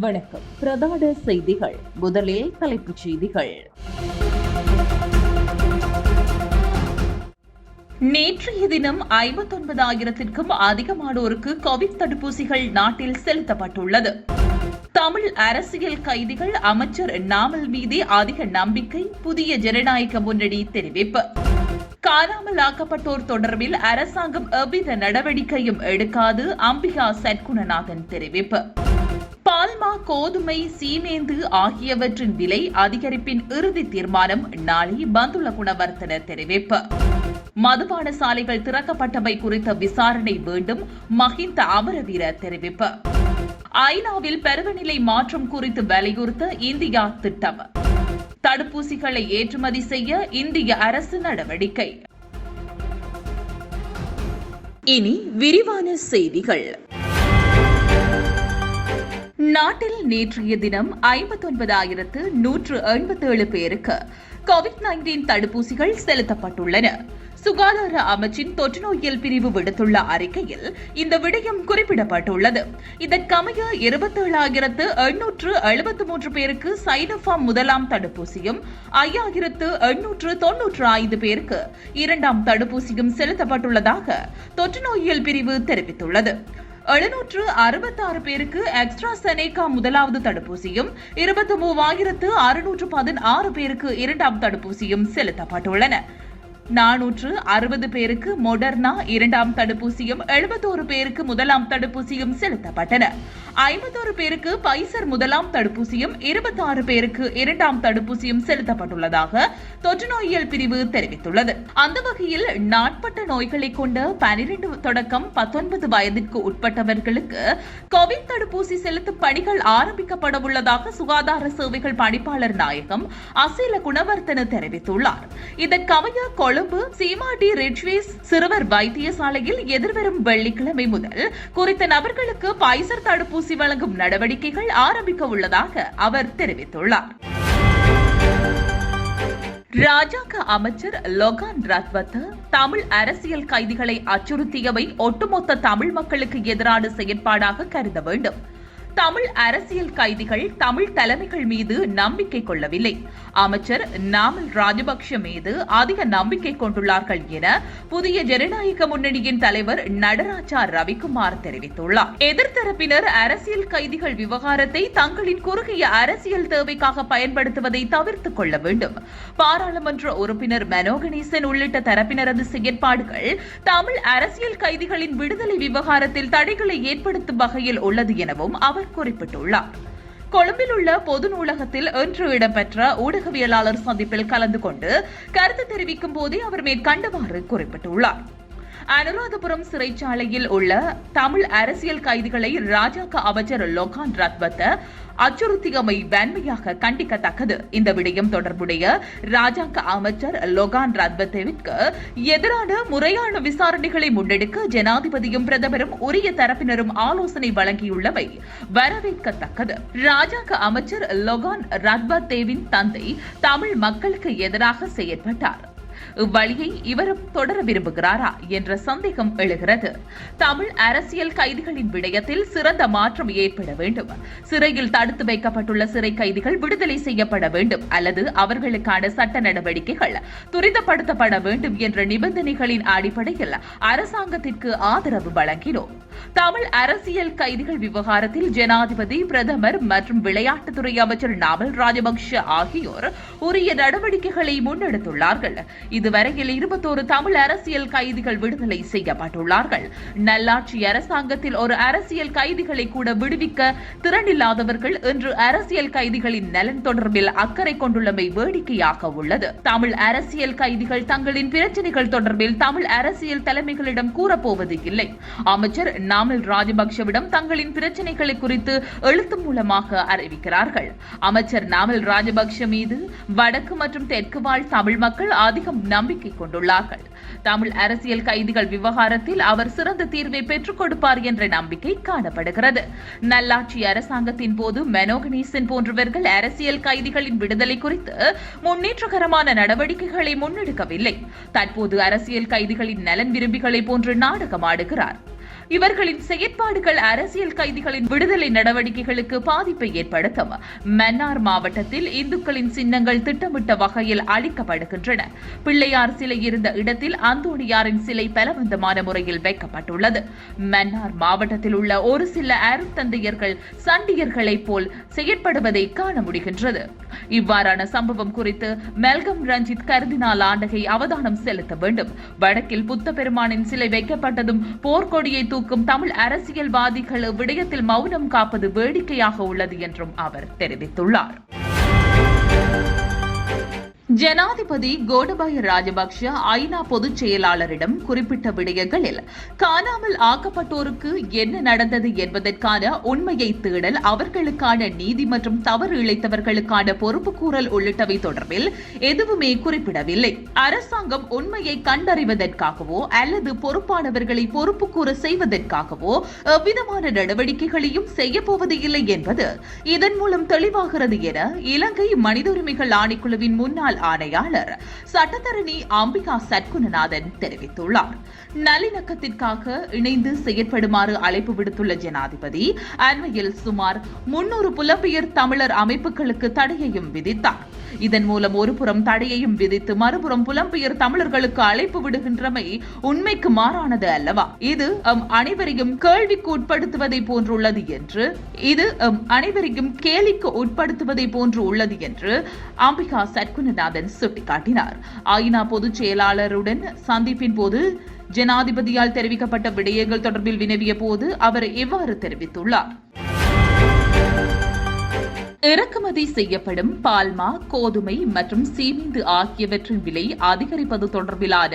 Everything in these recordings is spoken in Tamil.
வணக்கம். பிரதான செய்திகள். முதலில் தலைப்புச் செய்திகள். நேற்றைய தினம் 59,000க்கும் அதிகமானோருக்கு கோவிட் தடுப்பூசிகள் நாட்டில் செலுத்தப்பட்டுள்ளது. தமிழ் அரசியல் கைதிகள் அமைச்சர் நாமல் மீதே அதிக நம்பிக்கை, புதிய ஜனநாயக முன்னணி தெரிவிப்பு. காணாமல் ஆக்கப்பட்டோர் தொடர்பில் அரசாங்கம் எவ்வித நடவடிக்கையும் எடுக்காது, அம்பிகா சட்குணநாதன் தெரிவிப்பு. பால்மா, கோதுமை, சீமேந்து ஆகியவற்றின் விலை அதிகரிப்பின் இறுதி தீர்மானம் நாளை பந்துல குணவர்த்தன தெரிவிப்பு. மதுபான சாலைகள் திறக்கப்பட்டமை குறித்த விசாரணை வேண்டும், மஹிந்த அமரவீர தெரிவிப்பு. ஐநாவில் பருவநிலை மாற்றம் குறித்து வலியுறுத்த இந்தியா திட்டம். தடுப்பூசிகளை ஏற்றுமதி செய்ய இந்திய அரசு நடவடிக்கை. இனி விரிவான செய்திகள். நாட்டில் நேற்றைய தினம் 59,187 பேருக்கு கோவிட்-19 தடுப்பூசிகள் செலுத்தப்பட்டுள்ளன. சுகாதார அமைச்சின் தொற்று நோயியல் பிரிவு விடுத்துள்ள அறிக்கையில் இந்த விடயம் குறிப்பிடப்பட்டுள்ளது. இதற்கமைய 27,873 பேருக்கு சைனோஃபார்ம் முதலாம் தடுப்பூசியும் 5,895 பேருக்கு இரண்டாம் தடுப்பூசியும் செலுத்தப்பட்டுள்ளதாக தொற்று நோயியல் பிரிவு தெரிவித்துள்ளது. 766 பேருக்கு எக்ஸ்ட்ராசெனேகா முதலாவது தடுப்பூசியும் 23,616 பேருக்கு இரண்டாம் தடுப்பூசியும் செலுத்தப்பட்டுள்ளன. 460 பேருக்கு மொடர்னா இரண்டாம் தடுப்பூசியும் 71 பேருக்கு முதலாம் தடுப்பூசியும் செலுத்தப்பட்டன. 51 பேருக்கு பைசர் முதலாம் தடுப்பூசியும் 26 பேருக்கு இரண்டாம் தடுப்பூசியும் செலுத்தப்பட்டுள்ளதாக தொற்று நோயியல் பிரிவு தெரிவித்துள்ளது. அந்த வகையில் நாட்பட்ட நோய்களை கொண்ட 12 தொடக்கம் 19 வயதிற்கு உட்பட்டவர்களுக்கு கோவிட் தடுப்பூசி செலுத்தும் பணிகள் ஆரம்பிக்கப்பட உள்ளதாக சுகாதார சேவைகள் பணிப்பாளர் நாயகம் அசீல குணவர்த்தன தெரிவித்துள்ளார். இதற்கமைய கொழும்பு சீமாடி ரிட்ஜ்வேஸ் சிறுவர் வைத்தியசாலையில் எதிர்வரும் வெள்ளிக்கிழமை முதல் குறித்த நபர்களுக்கு பைசர் தடுப்பூசி வழங்கும் நடவடிக்கைகள் ஆரம்பிக்க உள்ளதாக அவர் தெரிவித்துள்ளார். ராஜாங்க அமைச்சர் லொகான் ரத்வத்த தமிழ் அரசியல் கைதிகளை அச்சுறுத்தியவை ஒட்டுமொத்த தமிழ் மக்களுக்கு எதிரான செயற்பாடாக கருத வேண்டும். தமிழ் அரசியல் கைதிகள் தமிழ் தலைமைகள் மீது நம்பிக்கை கொள்ளவில்லை. அமைச்சர் நாமல் ராஜபக்ஷ மீது அதிக நம்பிக்கை கொண்டுள்ளார்கள் என புதிய ஜனநாயக முன்னணியின் தலைவர் நடராஜா ரவிக்குமார் தெரிவித்துள்ளார். எதிர்த்தரப்பினர் அரசியல் கைதிகள் விவகாரத்தை தங்களின் குறுகிய அரசியல் தேவைக்காக பயன்படுத்துவதை தவிர்த்துக் கொள்ள வேண்டும். பாராளுமன்ற உறுப்பினர் மனோகணேசன் உள்ளிட்ட தரப்பினரது செயற்பாடுகள் தமிழ் அரசியல் கைதிகளின் விடுதலை விவகாரத்தில் தடைகளை ஏற்படுத்தும் வகையில் உள்ளது எனவும் அவர் குறிப்பிட்டுள்ளார். கொழும்பில் உள்ள பொது நூலகத்தில் இன்று இடம்பெற்ற ஊடகவியலாளர் சந்திப்பில் கலந்து கொண்டு கருத்து தெரிவிக்கும் போதே அவர் மேற்கண்டவாறு குறிப்பிட்டுள்ளார். அனுராதபுரம் சிறைச்சாலையில் உள்ள தமிழ் அரசியல் கைதிகளை ராஜாங்க அமைச்சர் லொகான் ரத்வத்த அச்சுறுத்தியமை வன்மையாக கண்டிக்கத்தக்கது. இந்த விடயம் தொடர்புடைய ராஜாங்க அமைச்சர் லொகான் ரத்வத்தவிற்கு எதிரான முறையான விசாரணைகளை முன்னெடுக்க ஜனாதிபதியும் பிரதமரும் உரிய தரப்பினரும் ஆலோசனை வழங்கியுள்ளமை வரவேற்கத்தக்கது. ராஜாங்க அமைச்சர் லொகான் ரத்வத்தேவின் தந்தை தமிழ் மக்களுக்கு எதிராக செயற்பட்டார். இவ்வழியை இவரும் தொடர விரும்புகிறாரா என்ற சந்தேகம் எழுகிறது. தமிழ் அரசியல் கைதிகளின் விடயத்தில் சிறந்த மாற்றம் ஏற்பட வேண்டும். சிறையில் தடுத்து வைக்கப்பட்டுள்ள சிறை கைதிகள் விடுதலை செய்யப்பட வேண்டும் அல்லது அவர்களுக்கான சட்ட நடவடிக்கைகள் துரிதப்படுத்தப்பட வேண்டும் என்ற நிபந்தனைகளின் அடிப்படையில் அரசாங்கத்திற்கு ஆதரவு வழங்கினோம். தமிழ் அரசியல் கைதிகள் விவகாரத்தில் ஜனாதிபதி, பிரதமர் மற்றும் விளையாட்டுத்துறை அமைச்சர் நாமல் ராஜபக்ஷ ஆகியோர் உரிய நடவடிக்கைகளை முன்னெடுத்துள்ளார்கள். இதுவரையில் 21 தமிழ் அரசியல் கைதிகள் விடுதலை செய்யப்பட்டுள்ளார்கள். நல்லாட்சி அரசாங்கத்தில் ஒரு அரசியல் கைதிகளை கூட விடுவிக்க திறனில்லாதவர்கள் இன்று அரசியல் கைதிகளின் நலன் தொடர்பில் அக்கறை கொண்டுள்ளமை வேடிக்கையாக உள்ளது. தமிழ் அரசியல் கைதிகள் தங்களின் பிரச்சினைகள் தொடர்பில் தமிழ் அரசியல் தலைமைகளிடம் கூறப்போவது இல்லை. அமைச்சர் நாமல் ராஜபக்ஷவிடம் தங்களின் பிரச்சினைகளை குறித்து எழுத்து மூலமாக அறிவிக்கிறார்கள். அமைச்சர் நாமல் ராஜபக்ஷ மீது வடக்கு மற்றும் தெற்கு வாழ் தமிழ் மக்கள் அதிகம் நம்பிக்கை கொண்டுள்ளார்கள். தமிழ் அரசியல் கைதிகள் விவகாரத்தில் அவர் சிறந்த தீர்வை பெற்றுக் கொடுப்பார் என்ற நம்பிக்கை காணப்படுகிறது. நல்லாட்சி அரசாங்கத்தின் போது மனோகணேசன் போன்றவர்கள் அரசியல் கைதிகளின் விடுதலை குறித்து முன்னேற்றகரமான நடவடிக்கைகளை முன்னெடுக்கவில்லை. தற்போது அரசியல் கைதிகளின் நலன் விரும்பிகளை போன்று நாடகமாடுகிறார். இவர்களின் செயற்பாடுகள் அரசியல் கைதிகளின் விடுதலை நடவடிக்கைகளுக்கு பாதிப்பை ஏற்படுத்தும். மன்னார் மாவட்டத்தில் இந்துக்களின் சின்னங்கள் திட்டமிட்ட வகையில் அளிக்கப்படுகின்றன. பிள்ளையார் சிலை இருந்த இடத்தில் அந்தோணியாரின் சிலை பலவந்தமான முறையில் வைக்கப்பட்டுள்ளது. மன்னார் மாவட்டத்தில் உள்ள ஒரு சில அருட்தந்தையர்கள் சண்டியர்களைப் போல் செயற்படுவதை காண முடிகின்றது. இவ்வாறான சம்பவம் குறித்து மெல்கம் ரஞ்சித் கர்தினால் ஆண்டகை அவதானம் செலுத்த வேண்டும். வடக்கில் புத்த பெருமானின் சிலை வைக்கப்பட்டதும் போர்க்கொடியை தூக்கும் தமிழ் அரசியல்வாதிகள் விடயத்தில் மௌனம் காப்பது வேடிக்கையாக உள்ளது என்றும் அவர் தெரிவித்துள்ளார். ஜனாதிபதி கோடபாய ராஜபக்ஷ ஐநா பொதுச் செயலாளரிடம் குறிப்பிட்ட விடயங்களில் காணாமல் ஆக்கப்பட்டோருக்கு என்ன நடந்தது என்பதற்கான உண்மையை தேடல், அவர்களுக்கான நீதி மற்றும் தவறு இழைத்தவர்களுக்கான பொறுப்புக்கூறல் உள்ளிட்டவை தொடர்பில் எதுவுமே குறிப்பிடவில்லை. அரசாங்கம் உண்மையை கண்டறிவதற்காகவோ அல்லது பொறுப்பானவர்களை பொறுப்புக்கூற செய்வதற்காகவோ எவ்விதமான நடவடிக்கைகளையும் செய்யப்போவது இல்லை என்பது இதன் மூலம் தெளிவாகிறது என இலங்கை மனித உரிமைகள் ஆணைக்குழுவின் முன்னாள் ஆணையாளர் சட்டத்தரணி அம்பிகா சட்குணநாதன் தெரிவித்துள்ளார். நல்லிணக்கத்திற்காக இணைந்து செயற்படுமாறு அழைப்பு விடுத்துள்ள ஜனாதிபதி அண்மையில் சுமார் 300 புலம்பெயர் தமிழர் அமைப்புகளுக்கு தடையையும் விதித்தார். இதன் மூலம் ஒருபுறம் தடையையும் விதித்து மறுபுறம் புலம்பெயர் தமிழர்களுக்கு அழைப்பு விடுகின்றமை உண்மைக்கு மாறானது அல்லவா? இது அனைவரையும் கேள்விக்கு உட்படுத்துவதை போன்றுள்ளது என்று அனைவரையும் கேலிக்கு உட்படுத்துவதை போன்று உள்ளது என்று அம்பிகா சட்குணநாதன் சுட்டிக்காட்டினார். ஐநா பொதுச் செயலாளருடன் சந்திப்பின் போது ஜனாதிபதியால் தெரிவிக்கப்பட்ட விடயங்கள் தொடர்பில் வினவிய போது அவர் இவ்வாறு தெரிவித்துள்ளார். இறக்குமதி செய்யப்படும் பால்மா, கோதுமை மற்றும் சீமெந்து ஆகியவற்றின் விலை அதிகரிப்பது தொடர்பிலான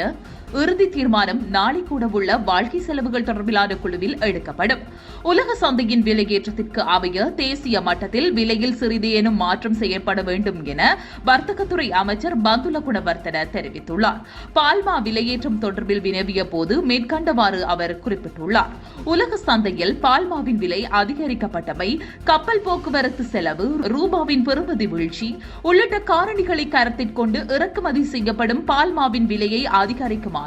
இறுதி தீர்மானம் நாளை கூட உள்ள வாழ்க்கை செலவுகள் தொடர்பிலான குழுவில் எடுக்கப்படும். உலக சந்தையின் விலையேற்றத்திற்கு அமைய தேசிய மட்டத்தில் விலையில் சிறிதேனும் மாற்றம் செய்யப்பட வேண்டும் என வர்த்தகத்துறை அமைச்சர் பந்துல குணவர்த்தன தெரிவித்துள்ளார். பால்மா விலையேற்றம் தொடர்பில் வினவிய போது மேற்கண்டவாறு அவர் குறிப்பிட்டுள்ளார். உலக சந்தையில் பால்மாவின் விலை அதிகரிக்கப்பட்டமை, கப்பல் போக்குவரத்து செலவு, ரூபாவின் பெறுமதி வீழ்ச்சி உள்ளிட்ட காரணிகளை கருத்தில் கொண்டு இறக்குமதி செய்யப்படும் பால்மாவின் விலையை அதிகரிக்குமாறு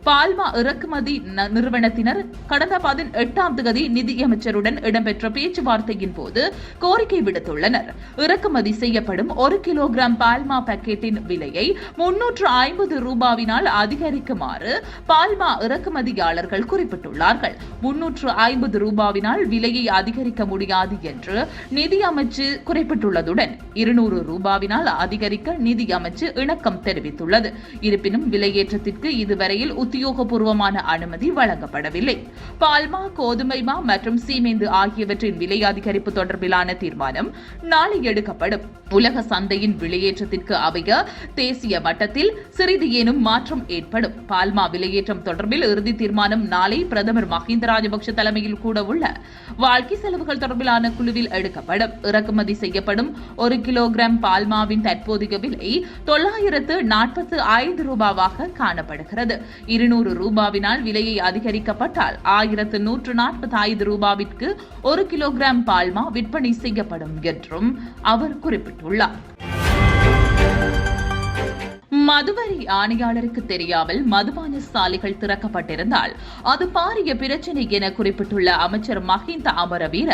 பால்மா இறக்குமதி நிறுவனத்தினர் கடந்த 18ஆம் தேதி நிதியமைச்சருடன் இடம்பெற்ற பேச்சுவார்த்தையின் போது கோரிக்கை விடுத்துள்ளனர். இறக்குமதி செய்யப்படும் 1 கிலோகிராம் பால்மா பாக்கெட்டின் விலையை 350 ரூபாவினால் அதிகரிக்குமாறு பால்மா இறக்குமதியாளர்கள் குறிப்பிட்டுள்ளார்கள். 350 ரூபாவினால் விலையை அதிகரிக்க முடியாது என்று நிதியமைச்சு குறிப்பிட்டுள்ளதுடன் 200 ரூபாவினால் அதிகரிக்க நிதியமைச்சு இணக்கம் தெரிவித்துள்ளது. இருப்பினும் விலையேற்றத்திற்கு இதுவரையில் உத்தியோகபூர்வமான அனுமதி வழங்கப்படவில்லை. பால்மா, கோதுமைமா மற்றும் சீமெந்து ஆகியவற்றின் விலை அதிகரிப்பு தொடர்பிலான தீர்மானம் நாளை எடுக்கப்படும். உலக சந்தையின் விலையேற்றத்திற்கு அமைய தேசிய மட்டத்தில் சிறிது ஏனும் மாற்றம் ஏற்படும். பால்மா விலையேற்றம் தொடர்பில் இறுதி தீர்மானம் நாளை பிரதமர் மஹிந்த ராஜபக்ஷ தலைமையில் கூட உள்ள வாழ்க்கை செலவுகள் தொடர்பிலான குழுவில் எடுக்கப்படும். இறக்குமதி செய்யப்படும் 1 கிலோகிராம் பால்மாவின் தற்போதைய விலை 945 ரூபாவாக காணப்படுகிறது. 200 ரூபாவினால் விலையை அதிகரிக்கப்பட்டால் 1145 ரூபாவிற்கு 1 கிலோகிராம் பால்மா விற்பனை செய்யப்படும் என்றும் அவர் குறிப்பிட்டுள்ளார். மதுவரி ஆணையாளருக்கு தெரியாமல் மதுபான சாலைகள் திறக்கப்பட்டிருந்தால் அது பாரிய பிரச்சினை என குறிப்பிட்டுள்ள அமைச்சர் மஹிந்த அமரவீர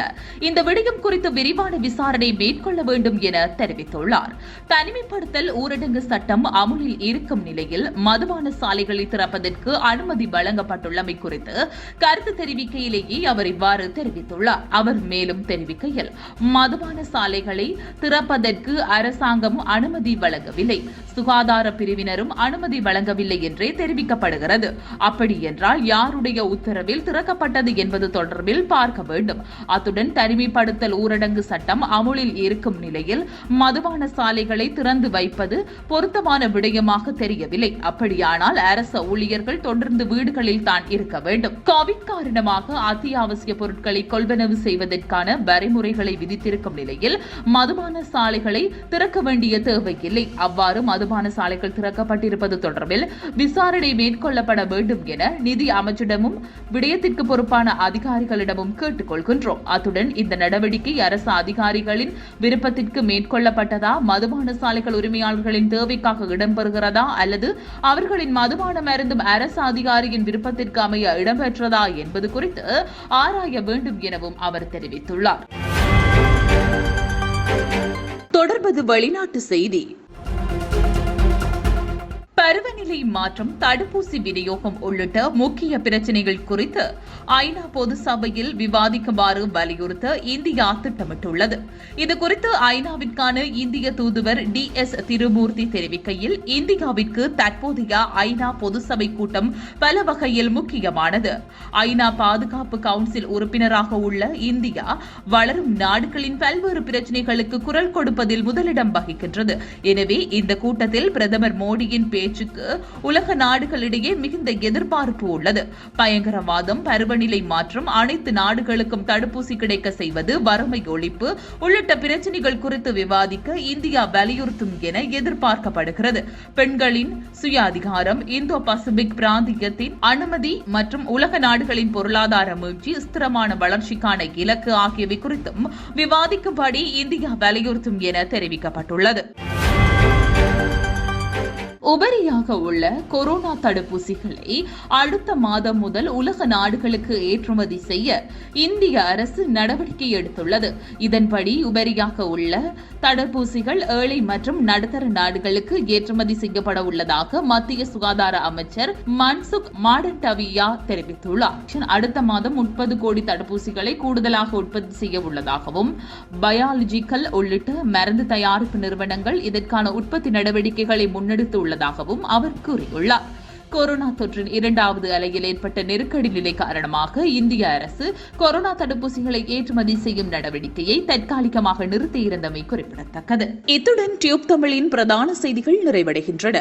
இந்த விடயம் குறித்து விரிவான விசாரணை மேற்கொள்ள வேண்டும் என தெரிவித்துள்ளார். தனிமைப்படுத்தல் ஊரடங்கு சட்டம் அமுலில் இருக்கும் நிலையில் மதுபான சாலைகளை திறப்பதற்கு அனுமதி வழங்கப்பட்டுள்ளமை குறித்து கருத்து தெரிவிக்கையிலேயே அவர் இவ்வாறு தெரிவித்துள்ளார். அவர் மேலும் தெரிவிக்கையில், மதுபான சாலைகளை திறப்பதற்கு அரசாங்கம் அனுமதி வழங்கவில்லை, சுகாதார பிரிவினரும் அனுமதி வழங்கவில்லை என்றே தெரிவிக்கப்படுகிறது. அப்படி என்றால் யாருடைய உத்தரவில் திறக்கப்பட்டது என்பது தொடர்பில் பார்க்க வேண்டும். அத்துடன் தனிமைப்படுத்தல் ஊரடங்கு சட்டம் அமுலில் இருக்கும் நிலையில் மதுபான சாலைகளை திறந்து வைப்பது பொருத்தமான விடயமாக தெரியவில்லை. அப்படியானால் அரசு ஊழியர்கள் தொடர்ந்து வீடுகளில் தான் இருக்க வேண்டும். கோவிட் காரணமாக அத்தியாவசிய பொருட்களை கொள்வனவு செய்வதற்கான வரைமுறைகளை விதித்திருக்கும் நிலையில் மதுபான சாலைகளை திறக்க வேண்டிய தேவையில்லை. அவ்வாறு மதுபான சாலைகள் மையங்கள் திறக்கப்பட்டிருப்பது தொடர்பில் விசாரணை மேற்கொள்ளப்பட வேண்டும் என நிதி அமைச்சரிடமும் விடயத்திற்கு பொறுப்பான அதிகாரிகளிடமும் கேட்டுக் கொள்கின்றோம். அத்துடன் இந்த நடவடிக்கை அரசு அதிகாரிகளின் விருப்பத்திற்கு மேற்கொள்ளப்பட்டதா, மதுபான சாலைகள் உரிமையாளர்களின் தேவைக்காக இடம்பெறுகிறதா அல்லது அவர்களின் மதுபானம் அருந்தும் அரசு அதிகாரியின் விருப்பத்திற்கு அமைய இடம்பெற்றதா என்பது குறித்து ஆராய வேண்டும் எனவும் அவர் தெரிவித்துள்ளார். தொடர்பது வெளிநாட்டு செய்தி. பருவநிலை மாற்றம், தடுப்பூசி விநியோகம் உள்ளிட்ட முக்கிய பிரச்சினைகள் குறித்து ஐநா பொது சபையில் விவாதிக்குமாறு வலியுறுத்த இந்தியா திட்டமிட்டுள்ளது. இதுகுறித்து ஐநாவிற்கான இந்திய தூதுவர் DS திருமூர்த்தி தெரிவிக்கையில், இந்தியாவிற்கு தற்போதைய ஐநா பொது சபை கூட்டம் பல வகையில் முக்கியமானது. ஐநா பாதுகாப்பு கவுன்சில் உறுப்பினராக உள்ள இந்தியா வளரும் நாடுகளின் பல்வேறு பிரச்சினைகளுக்கு குரல் கொடுப்பதில் முதலிடம் வகிக்கின்றது. எனவே இந்த கூட்டத்தில் பிரதமர் மோடியின் பேச்சுக்கு உலக நாடுகளிடையே மிகுந்த எதிர்பார்ப்பு உள்ளது. பயங்கரவாதம், பருவநிலை மாற்றம், அனைத்து நாடுகளுக்கும் தடுப்பூசி கிடைக்க செய்வது, வறுமை ஒழிப்பு உள்ளிட்ட பிரச்சினைகள் குறித்து விவாதிக்க இந்தியா வலியுறுத்தும் என எதிர்பார்க்கப்படுகிறது. பெண்களின் சுய அதிகாரம், இந்தோ பசிபிக் பிராந்தியத்தின் அனுமதி மற்றும் உலக நாடுகளின் பொருளாதார மீட்சி, ஸ்திரமான வளர்ச்சிக்கான இலக்கு ஆகியவை குறித்தும் விவாதிக்கும்படி இந்தியா வலியுறுத்தும் என தெரிவிக்கப்பட்டுள்ளது. உபரியாக உள்ள கொரோனா தடுப்பூசிகளை அடுத்த மாதம் முதல் உலக நாடுகளுக்கு ஏற்றுமதி செய்ய இந்திய அரசு நடவடிக்கை எடுத்துள்ளது. இதன்படி உபரியாக உள்ள தடுப்பூசிகள் ஏழை மற்றும் நடுத்தர நாடுகளுக்கு ஏற்றுமதி செய்யப்பட உள்ளதாக மத்திய சுகாதார அமைச்சர் மன்சுக் மாண்டவியா தெரிவித்துள்ளார். அடுத்த மாதம் 30 கோடி தடுப்பூசிகளை கூடுதலாக உற்பத்தி செய்ய உள்ளதாகவும், பயாலஜிக்கல் உள்ளிட்ட மருந்து தயாரிப்பு நிறுவனங்கள் இதற்கான உற்பத்தி நடவடிக்கைகளை முன்னெடுத்து உள்ளதாகவும் அவர் கூறியுள்ளார். கொரோனா தொற்றின் 2வது அலையில் ஏற்பட்ட நெருக்கடி நிலை காரணமாக இந்திய அரசு கொரோனா தடுப்பூசிகளை ஏற்றுமதி செய்யும் நடவடிக்கையை தற்காலிகமாக நிறுத்தியிருந்தமை குறிப்பிடத்தக்கது. இத்துடன் டியூப் தமிழின் பிரதான செய்திகள் நிறைவடைகின்றன.